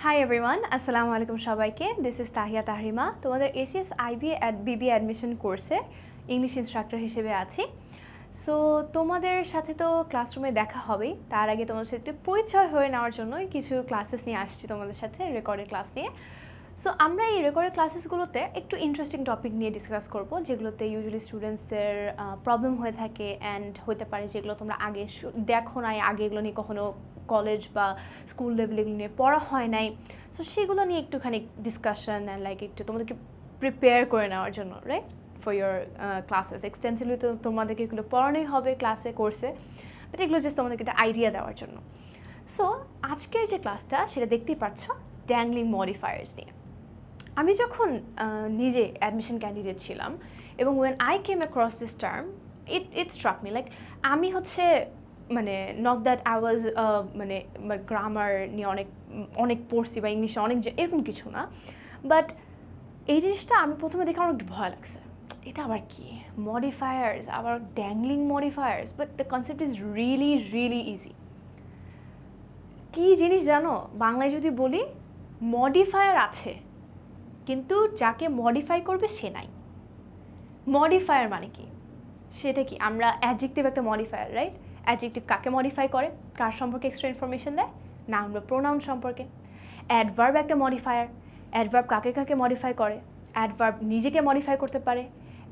Hi everyone, Assalamu alaikum সবাইকে. This is Tahiya Tahreema. তোমাদের ACS IBA at BBA admission কোর্সে English instructor হিসেবে আছি. সো তোমাদের সাথে তো ক্লাসরুমে দেখা হবেই. তার আগে তোমাদের সাথে পরিচয় হয়ে নেওয়ার জন্য কিছু ক্লাসেস নিয়ে আসছি তোমাদের সাথে, রেকর্ডেড ক্লাস নিয়ে. সো আমরা এই রেকর্ডেড ক্লাসেসগুলোতে একটু ইন্টারেস্টিং টপিক নিয়ে ডিসকাস করব, যেগুলোতে ইউজুয়ালি স্টুডেন্টসদের প্রবলেম হয়ে থাকে অ্যান্ড হতে পারে যেগুলো তোমরা আগে দেখো নাই, আগে এগুলো নিয়ে কখনো কলেজ বা স্কুল লেভেল এগুলো নিয়ে পড়া হয় নাই. সো সেগুলো নিয়ে একটুখানি ডিসকাশন অ্যান্ড লাইক একটু তোমাদেরকে প্রিপেয়ার করে নেওয়ার জন্য, right, for your classes. Extensively তো তোমাদেরকে এগুলো পড়ানোই হবে ক্লাসে, কোর্সে, বাট এগুলো জাস্ট তোমাদেরকে একটা আইডিয়া দেওয়ার জন্য. সো আজকের যে ক্লাসটা সেটা দেখতেই পাচ্ছ, ড্যাংলিং মডিফায়ার্স নিয়ে. আমি যখন নিজে অ্যাডমিশন ক্যান্ডিডেট ছিলাম এবং when I came across this term, it struck me, like আমি হচ্ছে মানে নট দ্যাট আই ওয়াজ মানে গ্রামার নিয়ে অনেক পড়ছি বা ইংলিশে অনেক এরকম কিছু না, বাট এই জিনিসটা আমি প্রথমে দেখে আমার একটু ভয় লাগছে. এটা আবার কি মডিফায়ার্স, আবার dangling modifiers, but the concept is really really easy. কী জিনিস জানো, বাংলায় যদি বলি মডিফায়ার আছে কিন্তু যাকে মডিফাই করবে সে নাই. মডিফায়ার মানে কি, সেটা কি? আমরা অ্যাডজেক্টিভ একটা মডিফায়ার, রাইট? অ্যাডজেক্টিভ কাকে মডিফাই করে, কার সম্পর্কে এক্সট্রা ইনফরমেশন দেয়? নাউন বা প্রোনাউন সম্পর্কে. অ্যাডভার্ব একটা মডিফায়ার. অ্যাডভার্ব কাকে কাকে মডিফাই করে? অ্যাডভার্ব নিজেকে মডিফাই করতে পারে,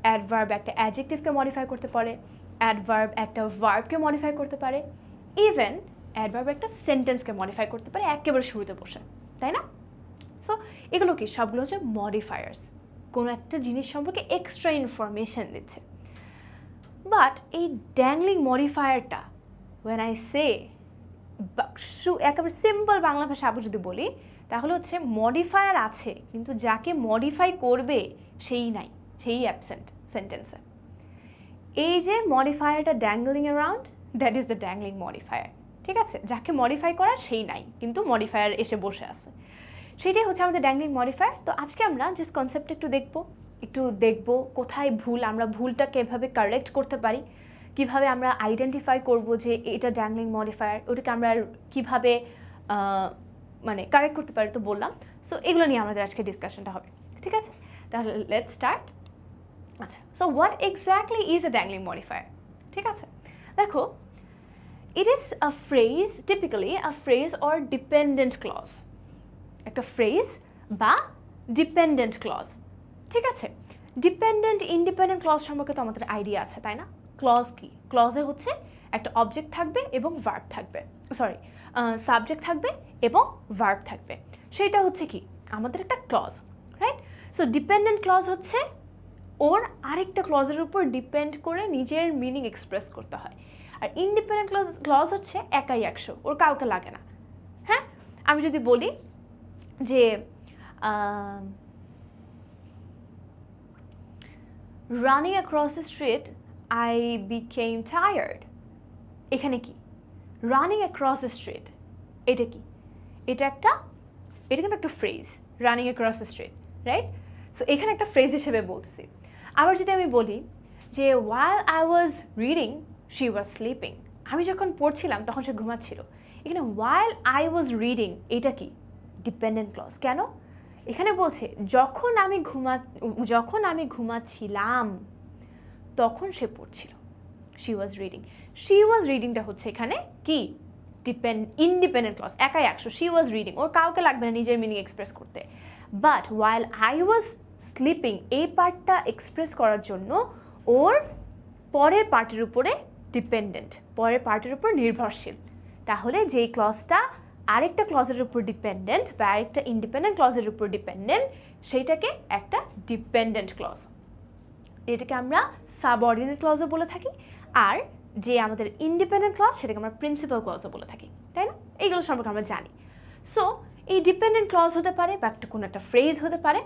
অ্যাডভার্ব একটা অ্যাডজেক্টিভকে মডিফাই করতে পারে, অ্যাডভার্ব একটা ভার্বকে মডিফাই করতে পারে, ইভেন অ্যাডভার্ব একটা সেন্টেন্সকে মডিফাই করতে পারে একেবারে শুরুতে বসে, তাই না? সো এগুলো কি সবগুলো হচ্ছে মডিফায়ার্স, কোনো একটা জিনিস সম্পর্কে এক্সট্রা ইনফরমেশন দিচ্ছে. বাট এই ড্যাংলিং মডিফায়ারটা, ওয়েন আই সে, একেবারে সিম্পল বাংলা ভাষা আবু যদি বলি, তাহলে হচ্ছে মডিফায়ার আছে কিন্তু যাকে মডিফাই করবে সেই নাই, সেই অ্যাবসেন্ট সেন্টেন্সে. এই যে মডিফায়ারটা dangling around, that is the dangling modifier. ঠিক আছে, যাকে মডিফাই করা সেই নাই কিন্তু মডিফায়ার এসে বসে আছে, সেটাই হচ্ছে আমাদের ড্যাংলিং মডিফায়ার. তো আজকে আমরা জাস্ট কনসেপ্ট একটু দেখব কোথায় ভুল, আমরা ভুলটাকে এভাবে কারেক্ট করতে পারি, কিভাবে আমরা আইডেন্টিফাই করব যে এটা ড্যাংলিং মডিফায়ার, ওটাকে আমরা কিভাবে মানে কারেক্ট করতে পারি, তো বললাম. সো এগুলো নিয়ে আমাদের আজকে ডিসকাশনটা হবে, ঠিক আছে? তাহলে লেটস স্টার্ট. আচ্ছা, so what exactly is a dangling modifier? ঠিক আছে, দেখো, it is a phrase, typically a phrase or dependent clause. একটা ফ্রেজ বা ডিপেন্ডেন্ট ক্লজ, ঠিক আছে? ডিপেন্ডেন্ট ইন্ডিপেন্ডেন্ট ক্লজ সম্পর্কে তো আমাদের আইডিয়া আছে, তাই না? ক্লজ কি? ক্লজে হচ্ছে একটা অবজেক্ট থাকবে এবং ভার্ব থাকবে, সাবজেক্ট থাকবে এবং ভার্ব থাকবে, সেটা হচ্ছে কি আমাদের একটা clause, right? So dependent clause হচ্ছে ওর আরেকটা ক্লজের উপর ডিপেন্ড করে নিজের মিনিং এক্সপ্রেস করতে হয়. আর ইন্ডিপেন্ডেন্ট ক্লজ হচ্ছে একাই একশো, ওর কাউকে লাগে না. হ্যাঁ, আমি যদি বলি যে running across the street I became tired. এখানে কি running across the street, এটা কি? এটা কিন্তু একটা phrase, running across the street, right? So এখানে একটা ফ্রেজ হিসেবে বলতেছি. আবার যদি আমি বলি যে while I was reading she was sleeping, আমি যখন পড়ছিলাম তখন সে ঘুমাচ্ছিল, এখানে while I was reading এটা কি? Dependent clause. কেন? এখানে বলছে যখন আমি ঘুমাচ্ছিলাম তখন সে পড়ছিল, শি ওয়াজ রিডিংটা হচ্ছে এখানে কি? ইন্ডিপেন্ডেন্ট ক্লজ, একাই একশো, শি ওয়াজ রিডিং, ওর কাউকে লাগবে না নিজের মিনিং এক্সপ্রেস করতে. But while I was sleeping, এই পার্টটা এক্সপ্রেস করার জন্য ওর পরের পার্টের উপরে ডিপেন্ডেন্ট, পরের পার্টের উপর নির্ভরশীল. তাহলে যেই ক্লজটা আরেকটা ক্লজের উপর ডিপেন্ডেন্ট বা আরেকটা ইন্ডিপেন্ডেন্ট ক্লজের উপর ডিপেন্ডেন্ট, সেইটাকে একটা ডিপেন্ডেন্ট ক্লজ. এটাকে আমরা সাবঅর্ডিনেট ক্লজও বলে থাকি, আর যে আমাদের ইন্ডিপেন্ডেন্ট ক্লজ সেটাকে আমরা প্রিন্সিপাল ক্লজও বলে থাকি, তাই না? এইগুলো সম্পর্কে আমরা জানি. সো এই ডিপেন্ডেন্ট ক্লজ হতে পারে বা কোনো একটা ফ্রেজ হতে পারে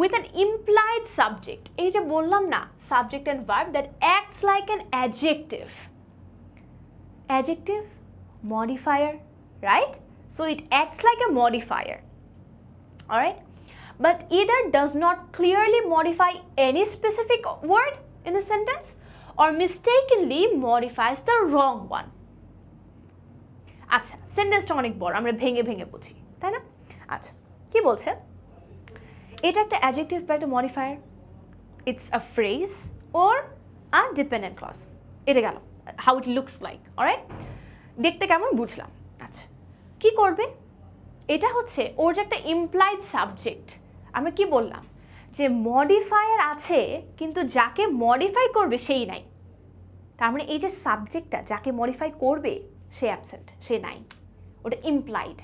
উইথ অ্যান ইমপ্লাইড সাবজেক্ট. এই যে বললাম না, subject and verb that acts like an adjective modifier, right? So it acts like a modifier, alright? But either does not clearly modify any specific word in the sentence or mistakenly modifies the wrong one. আচ্ছা, সেন্টেন্সটা অনেক বড়, আমরা ভেঙে ভেঙে বুঝি, তাই না? আচ্ছা কি বলছে, এটা একটা অ্যাডজেক্টিভ বা একটা modifier, it's a phrase or a dependent clause. এটা গেল how it looks like, alright? দেখতে কেমন বুঝলাম। আচ্ছা কি করবে, এটা হচ্ছে ওর যে একটা ইমপ্লাইড সাবজেক্ট। আমরা কি বললাম যে মডিফায়ার আছে কিন্তু যাকে মডিফাই করবে সেই নাই। তার মানে এই যে সাবজেক্টটা যাকে মডিফাই করবে সে অ্যাবসেন্ট, সে নাই, ওটা ইমপ্লাইড।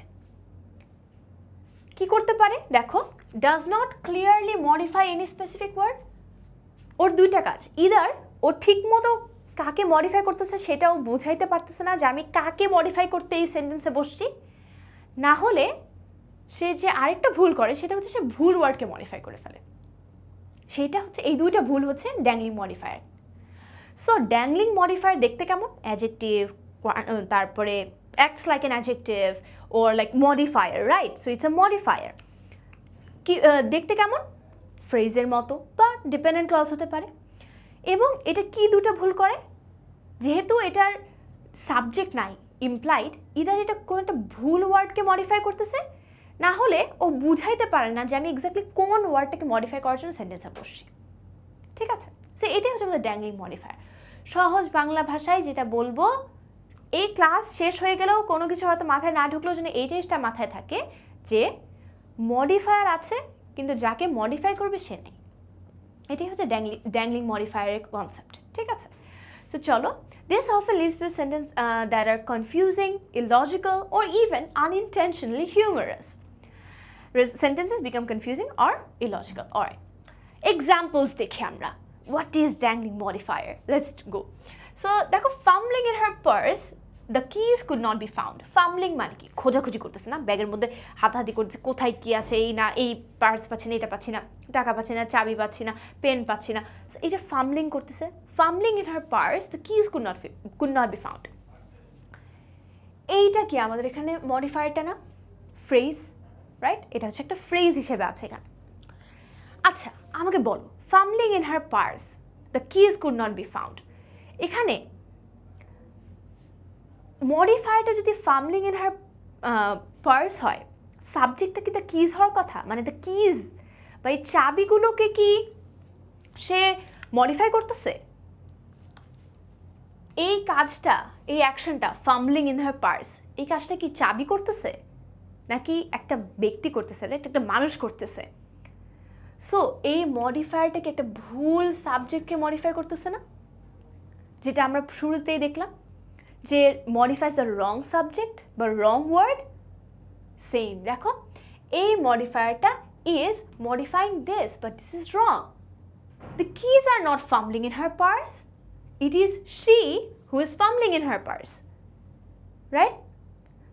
কি করতে পারে দেখো, does not clearly modify any specific word. ওর দুইটা কাজ, ইদার ও ঠিক মতো কাকে মডিফাই করতেছে সেটাও বোঝাইতে পারতেছে না যে আমি কাকে মডিফাই করতে এই সেন্টেন্সে বসছি, না হলে সে যে আরেকটা ভুল করে সেটা হচ্ছে সে ভুল ওয়ার্ডকে মডিফাই করে ফেলে। সেটা হচ্ছে এই দুইটা ভুল হচ্ছে dangling modifier. So dangling modifier দেখতে কেমন, অ্যাডজেক্টিভ, তারপরে acts like an adjective or like modifier, right? So it's a modifier. কি দেখতে কেমন, ফ্রেজের মতো বা ডিপেন্ডেন্ট ক্লজ হতে পারে। এবং এটা কি দুটো ভুল করে, যেহেতু এটার সাবজেক্ট নাই ইমপ্লাইড, ইদার এটা কোনো একটা ভুল ওয়ার্ডকে মডিফাই করতেছে, না হলে ও বুঝাইতে পারে না যে আমি এক্স্যাক্টলি কোন ওয়ার্ডটাকে মডিফাই করার জন্য সেন্টেন্সে বসছি। ঠিক আছে, সো এটাই হচ্ছে আমাদের ড্যাংলিং মডিফায়ার। সহজ বাংলা ভাষায় যেটা বলবো, এই ক্লাস শেষ হয়ে গেলেও কোনো কিছু হয়তো মাথায় না ঢুকলেও যেন এই জিনিসটা মাথায় থাকে যে মডিফায়ার আছে কিন্তু যাকে মডিফাই করবে সে নেই। এটাই হচ্ছে ড্যাংলিং মডিফায়ারের কনসেপ্ট। ঠিক আছে, সো চলো, this often leads to sentences that are confusing, illogical, or even unintentionally humorous. Sentences become confusing or illogical. Alright, examples দেখি আমরা। What is dangling modifier? Let's go. So দেখো, fumbling in her purse, the keys could not be found. Fumbling মানে কি, খোঁজাখুঁজি করতেছে না, ব্যাগের মধ্যে হাতাহাতি করতেছে, কোথায় কি আছে, এই না এই পার্স পাচ্ছি না, এটা পাচ্ছি না, টাকা পাচ্ছি না, চাবি পাচ্ছি না, পেন পাচ্ছি না। সো এই যে ফামলিং করতেছে, fumbling in her purse, the keys could not be found. এইটা কি আমাদের এখানে মডিফায়ারটা না, ফ্রেজ, রাইট? এটা হচ্ছে একটা ফ্রেজ হিসেবে আছে এখানে। আচ্ছা আমাকে বলো, fumbling in her purse, the keys could not be found, এখানে মডিফায়ারটা যদি fumbling in her purse হয়, সাবজেক্টটা কি দ্য কিজ হওয়ার কথা, মানে দ্য কিজ বা এই চাবিগুলোকে কি সে মডিফাই করতেছে? এই কাজটা, এই অ্যাকশনটা fumbling in her purse, এই কাজটা কি চাবি করতেছে নাকি একটা ব্যক্তি করতেছে, রাইট? একটা মানুষ করতেছে। সো এই মডিফায়ারটাকে একটা ভুল সাবজেক্টকে মডিফাই করতেছে না, যেটা আমরা শুরুতেই দেখলাম যে মডিফাইজ দ্য রং সাবজেক্ট বা রং ওয়ার্ড। সেম দেখো, এই মডিফায়ারটা is modifying this, but this is wrong. The keys are not fumbling in her purse, it is she who is fumbling in her purse, right?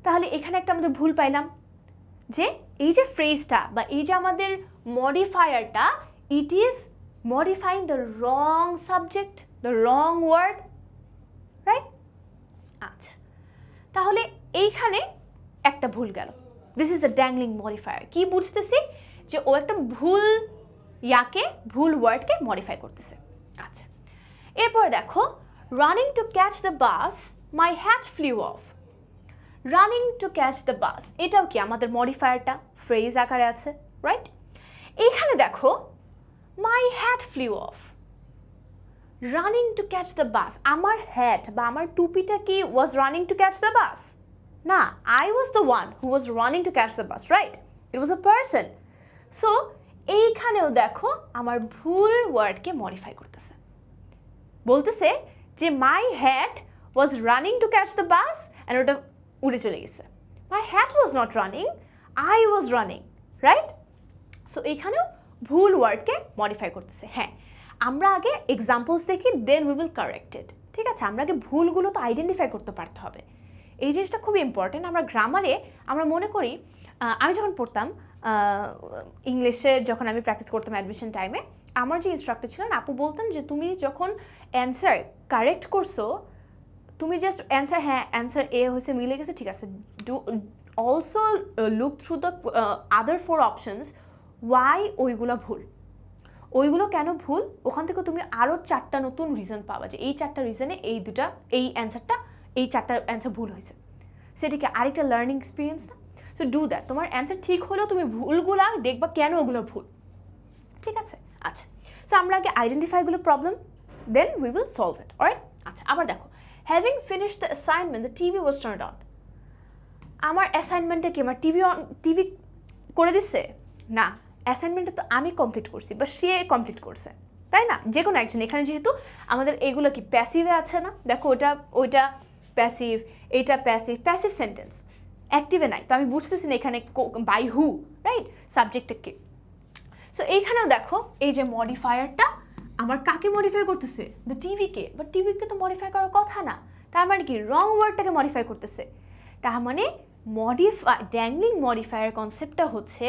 তাহলে এখানে একটা আমাদের ভুল পাইলাম যে এই যে ফ্রেজটা বা এই যে আমাদের মডিফায়ারটা, it is modifying the wrong subject, the wrong word, right? আচ্ছা, তাহলে এইখানে একটা ভুল গেল। This is a dangling modifier. কি বুঝতেছি যে ও একটা ভুল ভুল ওয়ার্ডকে মডিফাই করতেছে। আচ্ছা, এরপর দেখো, running to catch the bus, my hat flew off. Running to catch the bus, এটাও কি আমাদের মডিফায়ারটা ফ্রেজ আকারে আছে, রাইট? এইখানে দেখো, my hat flew off, running to catch the bus, আমার হ্যাট বা আমার টুপিটা কি was running to catch the bus? না, I was the one who was running to catch the bus, right? It was a person. So এইখানেও দেখো আমার ভুল ওয়ার্ডকে মডিফাই করতেছে, বলতেছে যে my hat was running to catch the bus, and ওটা উড়ে চলে গেছে। My hat was not running, I was running, right? So এইখানেও ভুল ওয়ার্ডকে মডিফাই করতেছে। হ্যাঁ, আমরা আগে এক্সাম্পলস দেখি, দেন উই উইল কারেক্টেড। ঠিক আছে, আমরা আগে ভুলগুলো তো আইডেন্টিফাই করতে পারতে হবে, এই জিনিসটা খুবই ইম্পর্টেন্ট। আমরা গ্রামারে আমরা মনে করি, আমি যখন পড়তাম ইংলিশে, যখন আমি প্র্যাকটিস করতাম অ্যাডমিশন টাইমে, আমার যে ইনস্ট্রাক্টর ছিলেন আপু বলতেন যে তুমি যখন অ্যান্সার কারেক্ট করছো, তুমি জাস্ট অ্যান্সার, হ্যাঁ অ্যান্সার এ হয়েছে, মিলে গেছে, ঠিক আছে, do also look through the other 4 options, why ওইগুলো ভুল, ওইগুলো কেন ভুল, ওখান থেকে তুমি আরও 4টা নতুন রিজন পাবা যে এই 4টা রিজনে এই অ্যান্সারটা, এই 4টা অ্যান্সার ভুল হয়েছে। সেটা কি আরেকটা লার্নিং এক্সপিরিয়েন্স না? So do that. তোমার অ্যান্সার ঠিক হলেও তুমি ভুলগুলা দেখবা কেন ওগুলো ভুল, ঠিক আছে? আচ্ছা, সো আমরা আগে আইডেন্টিফাইগুলো problem, then we will solve it, alright? আচ্ছা, আবার দেখো, having finish the assignment the TV was turned on. আমার অ্যাসাইনমেন্টটা কি আমার টিভি করে দিচ্ছে? না, অ্যাসাইনমেন্টটা তো আমি কমপ্লিট করছি বা সে কমপ্লিট করছে, তাই না? যে কোনো একজন। এখানে যেহেতু আমাদের এগুলো কি প্যাসিভে আছে না, দেখো ওইটা প্যাসিভ, এইটা প্যাসিভ, প্যাসিভ সেন্টেন্স, অ্যাক্টিভে নাই, তো আমি বুঝতেছি না এখানে বাই হু, রাইট? সাবজেক্টটা কি। সো এইখানেও দেখো এই যে মডিফায়ারটা আমার কাকে মডিফাই করতেছে? দ্য টিভিকে, বাট টিভিকে তো মডিফাই করার কথা না, তার মানে কি রং ওয়ার্ডটাকে মডিফাই করতেছে। তার মানে ড্যাংলিং মডিফায়ার কনসেপ্টটা হচ্ছে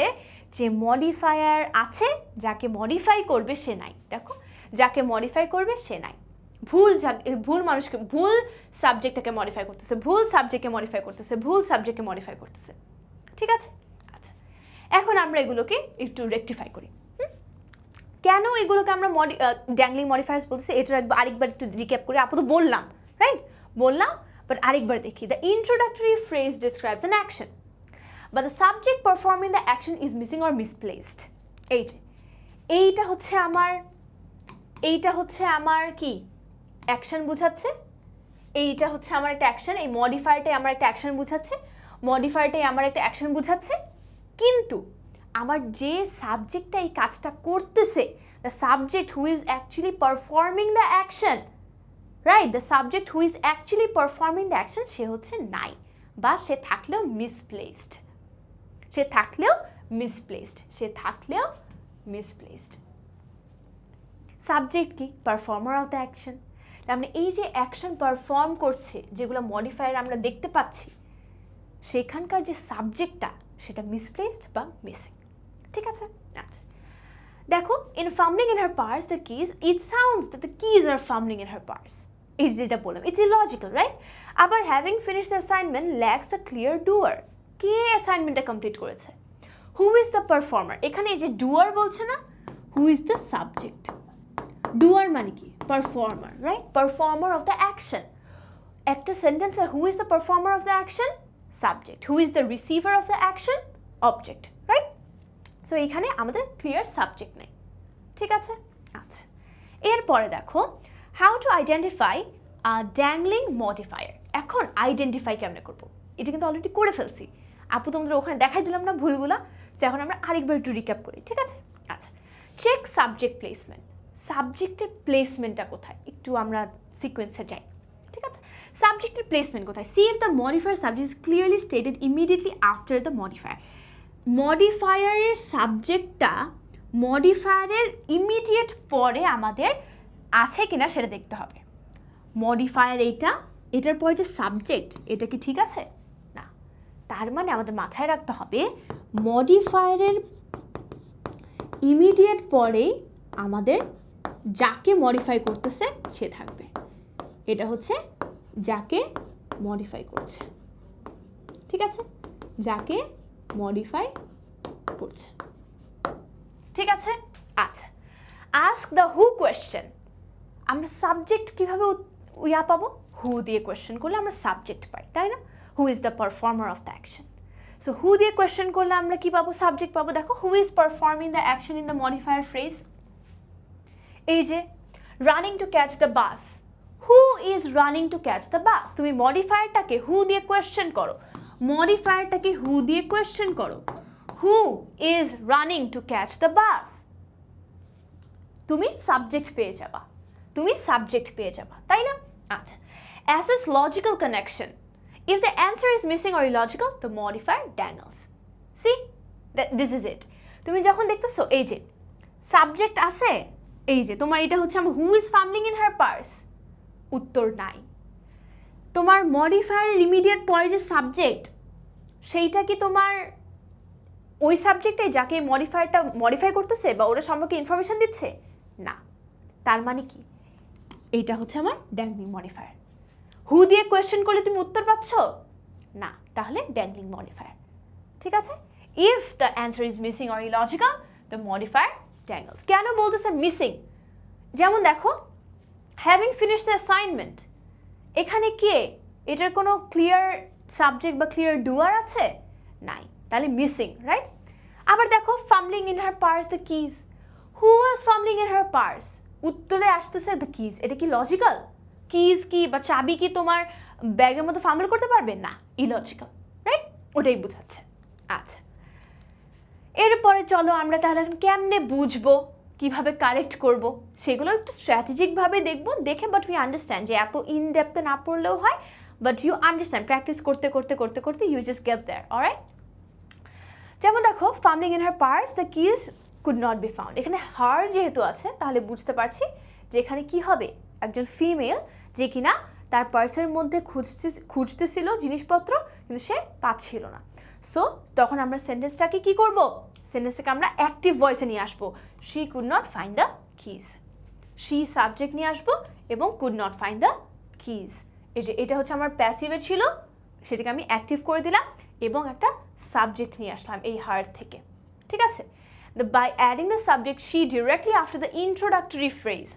যে মডিফায়ার আছে, যাকে মডিফাই করবে সে নাই। দেখো, যাকে মডিফাই করবে সে নাই, ভুল মানুষকে, ভুল সাবজেক্টটাকে মডিফাই করতেছে, ভুল সাবজেক্টকে মডিফাই করতেছে, ভুল সাবজেক্টকে মডিফাই করতেছে, ঠিক আছে? আচ্ছা, এখন আমরা এগুলোকে একটু রেকটিফাই করি। কেন এগুলোকে আমরা ড্যাংলিং মডিফায়ার্স বলতেছি এটা আরেকবার একটু রিক্যাপ করি। আপাতত বললাম, রাইট? বললাম, বাট আরেকবার দেখি। The introductory phrase describes an action but the subject performing the action is missing or misplaced. এইটা হচ্ছে আমার কি অ্যাকশন বুঝাচ্ছে, এইটা হচ্ছে আমার একটা অ্যাকশন, এই মডিফায়ারটাই আমার একটা অ্যাকশন বুঝাচ্ছে, মডিফায়ারটাই আমার একটা অ্যাকশন বুঝাচ্ছে, কিন্তু আমার যে সাবজেক্টটা এই কাজটা করতেছে, the subject who is actually performing the action, right? The subject who is actually performing the action সে হচ্ছে নাই, বা সে থাকলেও মিসপ্লেসড, সে থাকলেও মিসপ্লেসড। সাবজেক্ট কি? Performer of the action. তার মানে এই যে অ্যাকশন পারফর্ম করছে, যেগুলো মডিফায়ার আমরা দেখতে পাচ্ছি, সেখানকার যে সাবজেক্টটা সেটা মিসপ্লেসড বা মিসিং, ঠিক আছে? আচ্ছা, দেখো, in fumbling in her purse the keys, it sounds that the keys are fumbling in her purse. এই যেটা বললাম, ইটস ইলজিক্যাল, রাইট? আবার having finish the assignment lacks a clear doer. কে অ্যাসাইনমেন্টটা কমপ্লিট করেছে? Who is the performer? এখানে এই যে ডুয়ার বলছে না, who is the subject. Doer মানে কি? Performer, right? Performer of the action. একটা সেন্টেন্সে who is the performer of the action? Subject. Who is the receiver of the action? Object, right? So এখানে আমাদের ক্লিয়ার সাবজেক্ট নেই, ঠিক আছে? আচ্ছা, এরপরে দেখো, how to identify dangling modifier. এখন আইডেন্টিফাই কেমনে করবো? এটা কিন্তু অলরেডি করে ফেলছি, আপু তোমাদের ওখানে দেখাই দিলাম না ভুলগুলা। সো এখন আমরা আরেকবার একটু রিক্যাপ করি, ঠিক আছে? আচ্ছা, চেক সাবজেক্ট প্লেসমেন্ট। সাবজেক্টের প্লেসমেন্টটা কোথায়? একটু আমরা সিকোয়েন্সে যাই, ঠিক আছে? সাবজেক্টের প্লেসমেন্ট কোথায়? See if the modifier subject is clearly stated immediately after the modifier. মডিফায়ারের সাবজেক্টটা মডিফায়ারের ইমিডিয়েট পরে আমাদের আছে কিনা সেটা দেখতে হবে। মডিফায়ার এটার পরে যে সাবজেক্ট, এটা কি ঠিক আছে? না, তার মানে আমাদের মাথায় রাখতে হবে মডিফায়ারের ইমিডিয়েট পরেই আমাদের যাকে মডিফাই করতেছে সে থাকবে। এটা হচ্ছে যাকে মডিফাই করছে, ঠিক আছে? যাকে মডিফাই করছে, ঠিক আছে? আচ্ছা, আস্ক দ্য হু কোয়েশ্চেন। আমরা সাবজেক্ট কিভাবে পাবো? হু দিয়ে কোয়েশ্চেন করলে আমরা সাবজেক্ট পাই, তাই না? Who is the performer of the action. So who দিয়ে কোয়েশ্চেন করলে আমরা কি পাবো? সাবজেক্ট পাবো। দেখো, who is performing the action in the modifier phrase. এই যে running to catch the bus, who is running to catch the bus. তুমি মডিফায়ারটাকে হু দিয়ে কোয়েশ্চেন করো, মডিফায়ারটাকে হু দিয়ে কোয়েশ্চেন করো, who is running to catch the bus, তুমি সাবজেক্ট পেয়ে যাবা, তাই না? আচ্ছা, assess logical connection. If the answer is missing or illogical, the modifier dangles. See, this is it. তুমি যখন দেখতেছো এই যে সাবজেক্ট আছে, এই যে তোমার এটা হচ্ছে আমার who is fumbling in her purse, উত্তর নাই। তোমার মডিফায়ার ইমিডিয়েট পরে যে সাবজেক্ট, সেইটা কি তোমার ওই সাবজেক্টে যাকে মডিফায়ারটা মডিফাই করতেছে বা ওটা সম্পর্কে ইনফরমেশন দিচ্ছে? না, তার মানে কি এইটা হচ্ছে আমার ড্যাংলিং মডিফায়ার। হু দিয়ে কোয়েশ্চেন করলে তুমি উত্তর পাচ্ছ না, তাহলে ড্যাংলিং মডিফায়ার, ঠিক আছে? If the answer is missing or illogical, the modifier dangles. কেন বলতেছে মিসিং? যেমন দেখো, হ্যাভিং ফিনিশ দ্য অ্যাসাইনমেন্ট, এখানে কে? এটার কোনো ক্লিয়ার সাবজেক্ট বা ক্লিয়ার ডুয়ার আছে? নাই। তাহলে মিসিং, রাইট? আবার দেখো fumbling in her purse the keys, who was fumbling in her purse? উত্তরে আসতেছে দ্য কিজ। এটা কি লজিক্যাল? কিজ কি বা চাবি কি তোমার ব্যাগের মধ্যে ফাম্বল করতে পারবে? না, ইলজিক্যাল, রাইট? ওটাই বোঝাচ্ছে। আচ্ছা, এরপরে চলো আমরা তাহলে এখন কেমনে বুঝবো, কিভাবে কারেক্ট করব, সেগুলো একটু স্ট্র্যাটেজিকভাবে দেখবো। দেখে বাট উই আন্ডারস্ট্যান্ড যে এত ইন ডেপথে না পড়লেও হয়, বাট ইউ আন্ডারস্ট্যান্ড, প্র্যাকটিস করতে করতে করতে করতে you just get there, alright? যেমন দেখো fumbling in her purse the keys could not be found, এখানে হার যেহেতু আছে তাহলে বুঝতে পারছি যে এখানে কি হবে, একজন ফিমেল যে কিনা তার পার্সের মধ্যে খুঁজতেছিল জিনিসপত্র, কিন্তু সে পাচ্ছিল না। সো তখন আমরা সেন্টেন্সটাকে কি করব, সেন্টেন্সটাকে আমরা অ্যাক্টিভ ভয়েসে নিয়ে আসবো। She could not find the keys, she subject নিয়ে আসবো এবং could not find the keys. এই যে এটা হচ্ছে আমার প্যাসিভে ছিল, সেটাকে আমি অ্যাক্টিভ করে দিলাম এবং একটা সাবজেক্ট নিয়ে আসলাম এই হার থেকে, ঠিক আছে? By adding the subject she directly after the introductory phrase.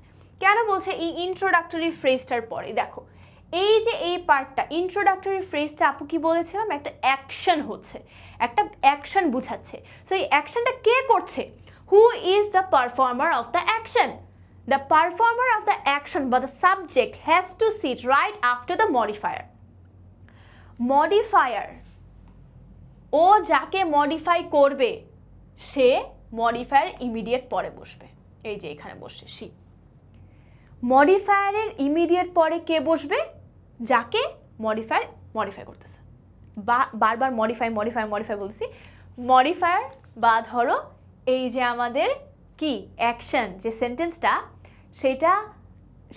কেন বলছে এই ইন্ট্রোডাক্টরি ফ্রেজটার পরে? দেখো এই যে এই পার্টটা ইন্ট্রোডাক্টরি ফ্রেজটা আপু কি বলেছিলাম, একটা অ্যাকশন হচ্ছে, একটা অ্যাকশন বুঝাচ্ছে। সো এই অ্যাকশনটা কে করছে? Who is the performer of the action? The performer of the action বা the subject has to sit right after the modifier. Modifier, ও যাকে মডিফাই করবে সে মডিফায়ার ইমিডিয়েট পরে বসবে, এই যে এখানে বসে শি। মডিফায়ারের ইমিডিয়েট পরে কে বসবে? যাকে মডিফাই করতেছে। বারবার মডিফাই মডিফাই মডিফাই বলতেছি। মডিফায়ার বা ধরো এই যে আমাদের কি অ্যাকশন যে সেন্টেন্সটা,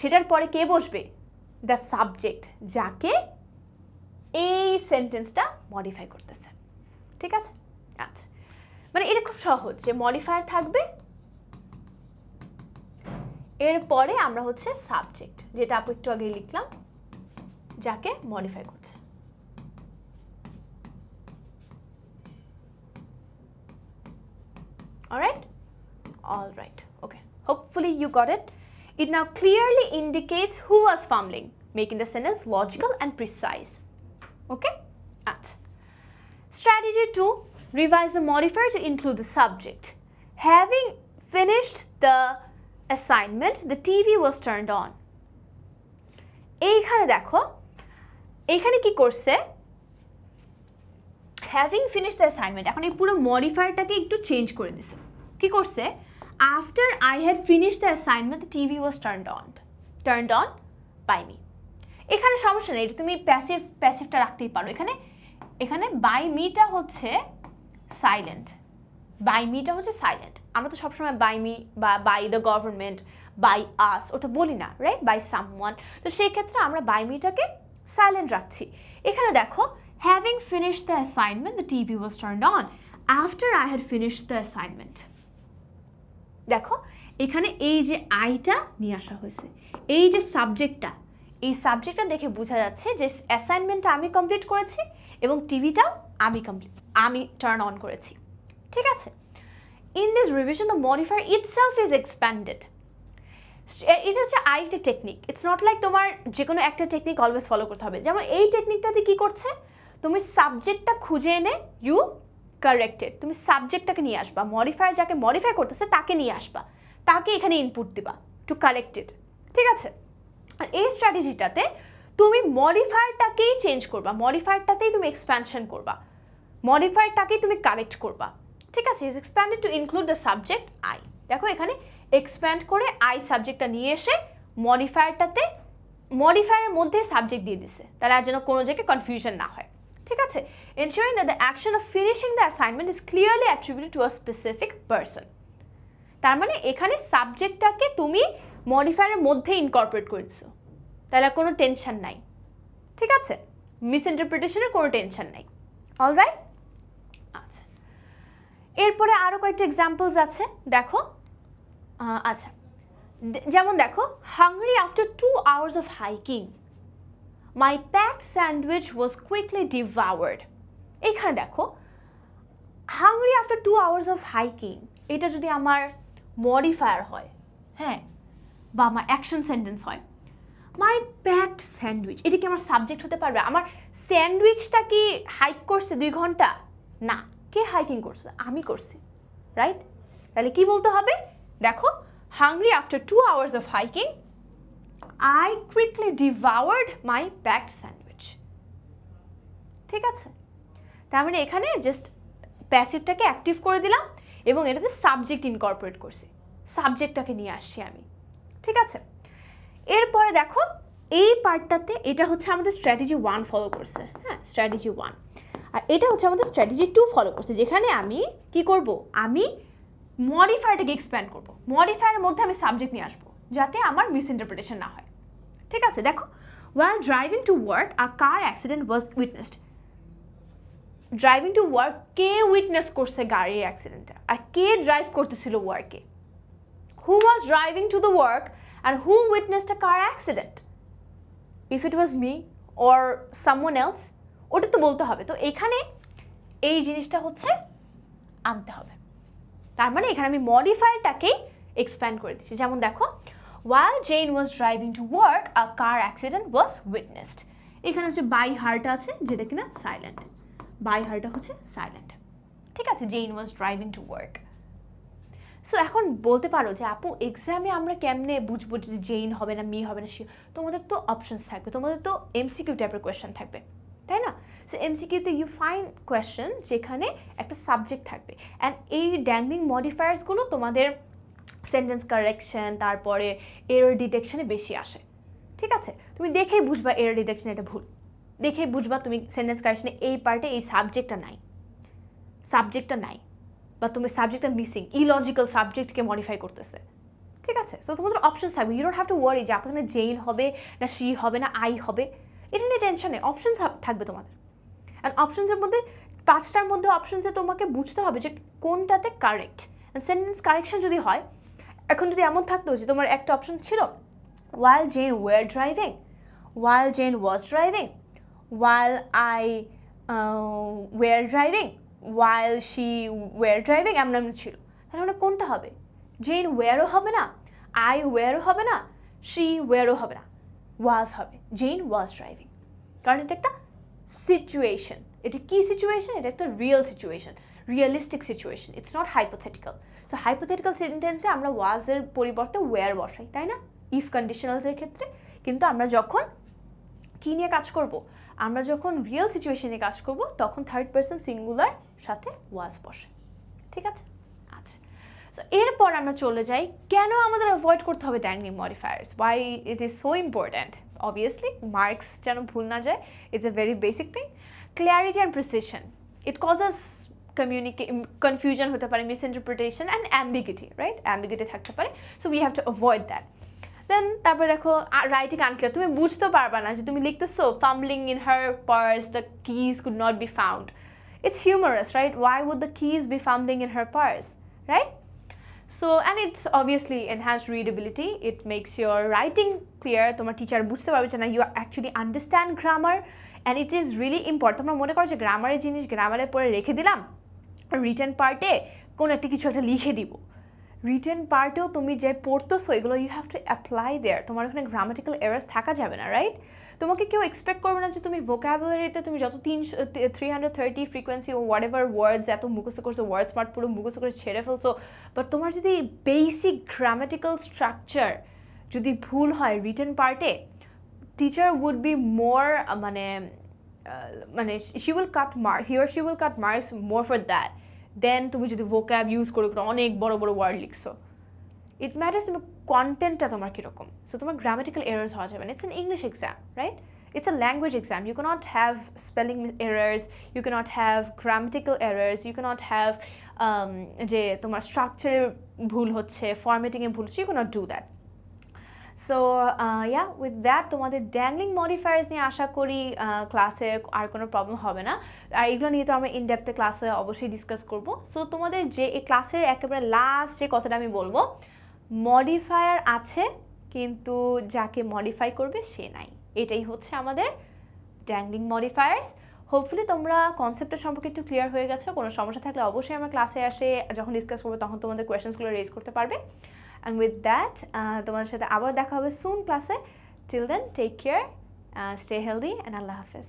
সেটার পরে কে বসবে? দ্য সাবজেক্ট, যাকে এই সেন্টেন্সটা মডিফাই করতেছে, ঠিক আছে? আচ্ছা, মানে এটা খুব সহজ যে মডিফায়ার থাকবে, এরপরে আমরা হচ্ছে সাবজেক্ট, যেটা আপু একটু আগে লিখলাম, যাকে মডিফাই করছে। All right, okay. Hopefully you got it. It now clearly indicates who was fumbling, making the sentence logical and precise. Okay? Strategy 2, revise the modifier to include the subject. Having finished the assignment, the TV was turned on. এইখানে দেখো, এইখানে কি করছে? Having finished the assignment, এখন এই পুরো মডিফায়ারটাকে একটু change করে দিছে। কি করছে? After I had finished the assignment, the TV was turned on by me. এখানে সমস্যা নেই, তুমি প্যাসিভটা রাখতেই পারো। এখানে বাই মিটা হচ্ছে সাইলেন্ট, আমরা তো সবসময় বাই মি বা by the government, by us ওটা বলি না, রাইট? By someone. তো সেই ক্ষেত্রে আমরা বাই মিটাকে সাইলেন্ট রাখছি। এখানে দেখো having finished the assignment the TV was turned on after I had finished the assignment. দেখো এখানে এই যে আইটা নিয়ে আসা হয়েছে, এই যে সাবজেক্টটা দেখে বোঝা যাচ্ছে যে অ্যাসাইনমেন্টটা আমি কমপ্লিট করেছি এবং টিভিটাও আমি টার্ন অন করেছি, ঠিক আছে? In this revision the modifier itself is expanded. এটা হচ্ছে আরেকটা টেকনিক। ইটস নট লাইক তোমার যে কোনো একটা টেকনিক অলওয়েজ ফলো করতে হবে। যেমন এই টেকনিকটাতে কি করছে, তুমি সাবজেক্টটা খুঁজে এনে ইউ কারেক্টেড, তুমি সাবজেক্টটাকে নিয়ে আসবা, মডিফায়ার যাকে মডিফাই করতেছে তাকে নিয়ে আসবা, তাকে এখানে ইনপুট দিবা টু কারেক্টেড, ঠিক আছে? আর এই স্ট্র্যাটেজিটাতে তুমি মডিফায়ারটাকেই চেঞ্জ করবা, মডিফায়ারটাতেই তুমি এক্সপ্যানশন করবা, মডিফায়ারটাকেই তুমি কারেক্ট করবা, ঠিক আছে? Is expanded two include the subject I. দেখো এখানে এক্সপ্যান্ড করে আই সাবজেক্টটা নিয়ে এসে মডিফায়ারের মধ্যে সাবজেক্ট দিয়ে দিছে, তাহলে আর যেন কোনো জায়গায় কনফিউশন না হয়, ঠিক আছে? Ensuring that the action of finishing the assignment is clearly attributed to a specific person. তার মানে এখানে সাবজেক্টটাকে তুমি মডিফায়ারের মধ্যে ইনকর্পোরেট করে দিছো, তাহলে আর কোনো টেনশন নাই, ঠিক আছে? মিসইন্টারপ্রিটেশনের কোনো টেনশন নাই। অলরাইট, আচ্ছা, এরপরে আরও কয়েকটা এক্সাম্পলস আছে, দেখো। আচ্ছা, যেমন দেখো hungry after 2 hours of hiking, my packed sandwich was quickly devoured. এখানে দেখো hungry after 2 hours of hiking, এটা যদি আমার মডিফায়ার হয়, হ্যাঁ, বা আমার অ্যাকশন সেন্টেন্স হয়, মাই প্যাকড স্যান্ডউইচ, এটা কি আমার সাবজেক্ট হতে পারবে? আমার স্যান্ডউইচটা কি হাইক করছে 2 ঘন্টা? না, কে হাইকিং করছে? আমি করছি, রাইট? তাহলে কি বলতে হবে? দেখো, hungry after 2 hours of hiking, I quickly devoured my packed sandwich. ঠিক আছে, তার মানে এখানে জাস্ট প্যাসিভটাকে অ্যাক্টিভ করে দিলাম এবং এটাতে সাবজেক্ট ইনকর্পোরেট করছি, সাবজেক্টটাকে নিয়ে আসছি আমি। ঠিক আছে, এরপরে দেখো এই পার্টটাতে এটা হচ্ছে আমাদের স্ট্র্যাটেজি 1 ফলো করছে, হ্যাঁ, স্ট্র্যাটেজি 1, আর এটা হচ্ছে আমাদের স্ট্র্যাটেজি 2 ফলো করছে, যেখানে আমি কি করব, আমি মডিফায়ারটাকে এক্সপ্যান্ড করব, মডিফায়ারের মধ্যে আমি সাবজেক্ট নিয়ে আসবো যাতে আমার মিসইন্টারপ্রিটেশন না হয়। ঠিক আছে, দেখো, while driving to work a car accident was witnessed. Driving to work, কে উইটনেস করছে গাড়ির অ্যাক্সিডেন্টটা, আর কে ড্রাইভ করতেছিল ওয়ার্কে? Who was driving to the work and who witnessed a car accident? If it was me or someone else, ওটা তো বলতে হবে। তো এখানে এই জিনিসটা হচ্ছে আনতে হবে, তার মানে এখানে আমি মডিফায়ারটাকেই এক্সপ্যান্ড করে দিচ্ছি। যেমন দেখো, while Jane was driving to work a car accident was witnessed, এখানে হচ্ছে বাই হার্ট আছে যেটা কিনা সাইলেন্ট, বাই হার্টটা হচ্ছে সাইলেন্ট। ঠিক আছে, Jane was driving to work. So এখন বলতে পারো যে আপু এক্সামে আমরা কেমনে বুঝবো যে জেইন হবে না, মি হবে না, সি? তোমাদের তো অপশনস থাকবে, তোমাদের তো এমসিকিউ টাইপের কোয়েশ্চেন থাকবে, তাই না? সো এমসিকিউতে ইউ ফাইন্ড কোয়েশ্চেন্স যেখানে একটা সাবজেক্ট থাকবে, অ্যান্ড এই ড্যাংলিং মডিফায়ার্সগুলো তোমাদের সেন্টেন্স কারেকশন, তারপরে এরর ডিটেকশনে বেশি আসে। ঠিক আছে, তুমি দেখেই বুঝবা এরর ডিটেকশন এটা ভুল, দেখেই বুঝবা তুমি সেন্টেন্স কারেকশনে এই পার্টে এই সাবজেক্টটা নাই, বা তুমি সাবজেক্টটা মিসিং, ইলজিক্যাল সাবজেক্টকে মডিফাই করতেছে। ঠিক আছে, সো তোমাদের অপশনস থাকবে, you don't have to worry যে আপনার জেইন হবে না, সি হবে না, আই হবে, এটা নিয়ে টেনশন নেই, অপশনস থাকবে তোমাদের। অ্যান্ড অপশনসের মধ্যে 5টার মধ্যে অপশনসে তোমাকে বুঝতে হবে যে কোনটাতে কারেক্ট। অ্যান্ড সেন্টেন্স কারেকশন যদি হয়, এখন যদি এমন থাকতো যে তোমার একটা অপশন ছিল while Jane were driving, while Jane was driving, while I were driving, while she were driving, এমন ছিল, তাহলে মানে কোনটা হবে? জেন ওয়ারও হবে না, আই ওয়ারও হবে না, শি ওয়ারও হবে না, ওয়াজ হবে, জেন ওয়াজ ড্রাইভিং। কারণ এটা একটা সিচুয়েশন। এটা কি সিচুয়েশন? এটা একটা real situation, realistic situation, it's not hypothetical. So hypothetical সেন্টেন্সে আমরা ওয়াজের পরিবর্তে ওয়ার বসাই, তাই না, ইফ কন্ডিশনালসের ক্ষেত্রে। কিন্তু আমরা যখন কী নিয়ে কাজ করব, আমরা যখন রিয়েল সিচুয়েশনে কাজ করব, তখন থার্ড পারসন সিঙ্গুলার সাথে ওয়াজ বসে। ঠিক আছে, আচ্ছা। সো এরপর আমরা চলে যাই কেন আমাদের অ্যাভয়েড করতে হবে dangling modifiers, why it is so important. Obviously marks যেন ভুল না যায়, it's a very basic thing. Clarity and precision, it causes confusion হতে পারে, misinterpretation and ambiguity, right? Ambiguity থাকতে পারে, so we have to avoid that. Then তারপরে দেখো রাইটিং আনক্লিয়ার, তুমি বুঝতে পারবা না যে তুমি লিখতেছো fumbling in her purse the keys could not be found. It's humorous, right? Why would the keys be fumbling in her purse, right? So and it's obviously enhance readability, it makes your writing clear, তোমার teacher বুঝতে পারবে যে না you actually understand grammar, and it is really important. তোমরা মনে করো যে গ্রামারের জিনিস গ্রামারে পরে রেখে দিলাম, রিটেন পার্টে কোনো একটা কিছু একটা লিখে দিব, রিটেন পার্টেও তুমি যে পড়তেছো এগুলো ইউ হ্যাভ টু অ্যাপ্লাই দেয়ার, তোমার ওখানে গ্রামাটিক্যাল এরার্স থাকা যাবে না, রাইট? তোমাকে কেউ এক্সপেক্ট করবে না যে তুমি ভোকাবুলারিতে তুমি যত 330 ফ্রিকোয়েন্সি ও হোয়াট এভার ওয়ার্ডস এত মুখস্থ করছো, ওয়ার্ড স্মার্ট পুরো মুখস্থ করে ছেড়ে ফেলছো, বাট তোমার যদি বেসিক গ্রামাটিক্যাল স্ট্রাকচার যদি ভুল হয় রিটেন পার্টে, টিচার উড বি মোর মানে she will cut marks, he or she will cut marks more for that then তুমি যদি ভোক্যাব ইউজ করে অনেক বড় বড় ওয়ার্ড লিখছো। ইট ম্যাটার্স তুমি কন্টেন্টটা তোমার কীরকম। সো তোমার গ্রামাটিক্যাল এরার্স হওয়া যাবে না। It's an English exam, right? It's a language exam. You cannot have spelling errors, you cannot have grammatical errors, you cannot have যে তোমার স্ট্রাকচারে ভুল হচ্ছে, ফরম্যাটিংয়ে ভুল হচ্ছে, you cannot do that. So yeah with that তোমাদের ড্যাংলিং মডিফায়ার্স নিয়ে আশা করি ক্লাসে আর কোনো প্রবলেম হবে না। আর এগুলো নিয়ে তো আমরা ইনডেপথে ক্লাসে অবশ্যই ডিসকাস করব। সো তোমাদের যে এই ক্লাসের একেবারে লাস্ট যে কথাটা আমি বলবো, মডিফায়ার আছে কিন্তু যাকে মডিফাই করবে সে নাই, এটাই হচ্ছে আমাদের ড্যাংলিং মডিফায়ার্স। হোপফুলি তোমরা কনসেপ্টের সম্পর্কে একটু ক্লিয়ার হয়ে গেছো। কোনো সমস্যা থাকলে অবশ্যই আমরা ক্লাসে আসে যখন ডিসকাস করবো তখন তোমাদের কোয়েশ্চেন্সগুলো রেজ করতে পারবে। And with that, তোমাদের সাথে আবার দেখা হবে soon ক্লাসে. Till then, take care, stay healthy and Allah Hafiz.